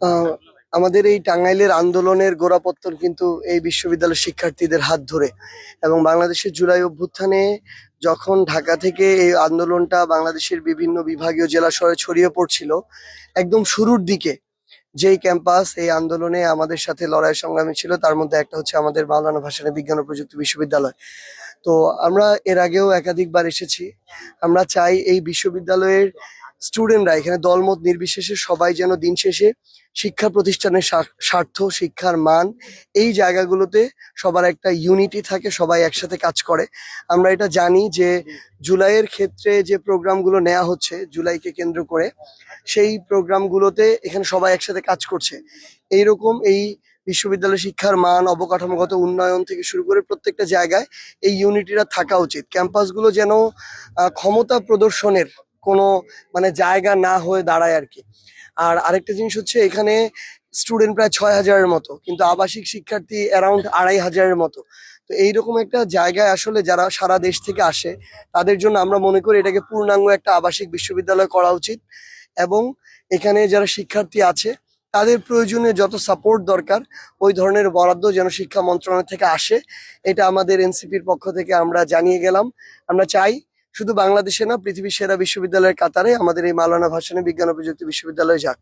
আহ, আমাদের এই টাঙ্গাইলের আন্দোলনের গোড়াপত্তন কিন্তু এই বিশ্ববিদ্যালয়ের শিক্ষার্থীদের হাত ধরে, এবং বাংলাদেশের জুলাই অভ্যুত্থানে যখন ঢাকা থেকে এই আন্দোলনটা বাংলাদেশের বিভিন্ন বিভাগীয় জেলা শহরে ছড়িয়ে পড়ছিল, একদম শুরুর দিকে যেই ক্যাম্পাস এই আন্দোলনে আমাদের সাথে লড়াই সংগ্রামী ছিল তার মধ্যে একটা হচ্ছে আমাদের মাওলানা ভাসানী বিজ্ঞান ও প্রযুক্তি বিশ্ববিদ্যালয়। তো আমরা এর আগেও একাধিকবার এসেছি। আমরা চাই এই বিশ্ববিদ্যালয়ের স্টুডেন্টরা এখানে দলমত নির্বিশেষে সবাই যেন দিন শেষে শিক্ষা প্রতিষ্ঠানের স্বার্থ, শিক্ষার মান, এই জায়গাগুলোতে সবার একটা ইউনিটি থাকে, সবাই একসাথে কাজ করে। আমরা এটা জানি যে জুলাইয়ের ক্ষেত্রে যে প্রোগ্রামগুলো নেওয়া হচ্ছে জুলাইকে কেন্দ্র করে, সেই প্রোগ্রামগুলোতে এখানে সবাই একসাথে কাজ করছে। এইরকম এই বিশ্ববিদ্যালয় শিক্ষার মান, অবকাঠামোগত উন্নয়ন থেকে শুরু করে প্রত্যেকটা জায়গায় এই ইউনিটিটা থাকা উচিত। ক্যাম্পাসগুলো যেন ক্ষমতা প্রদর্শনের কোনো জায়গা না হয়ে দাঁড়ায় আর কি। আর আরেকটা জিনিস হচ্ছে, এখানে স্টুডেন্ট প্রায় 6,000-এর মতো, কিন্তু আবাসিক শিক্ষার্থী অ্যারাউন্ড 2,500-এর মতো। তো এইরকম একটা জায়গায় আসলে যারা সারা দেশ থেকে আসে তাদের জন্য আমরা মনে করি এটাকে পূর্ণাঙ্গ একটা আবাসিক বিশ্ববিদ্যালয় করা উচিত। এবং এখানে যারা শিক্ষার্থী আছে তাদের প্রয়োজনীয় যত সাপোর্ট দরকার ওই ধরনের বরাদ্দ যেন শিক্ষা মন্ত্রণালয় থেকে আসে, এটা আমাদের এনসিপির পক্ষ থেকে আমরা জানিয়ে গেলাম। আমরা চাই শুধু বাংলাদেশে না, পৃথিবীর সেরা বিশ্ববিদ্যালয়ের কাতারে আমাদের এই মাওলানা ভাসানী বিজ্ঞান ও প্রযুক্তি বিশ্ববিদ্যালয় যাক।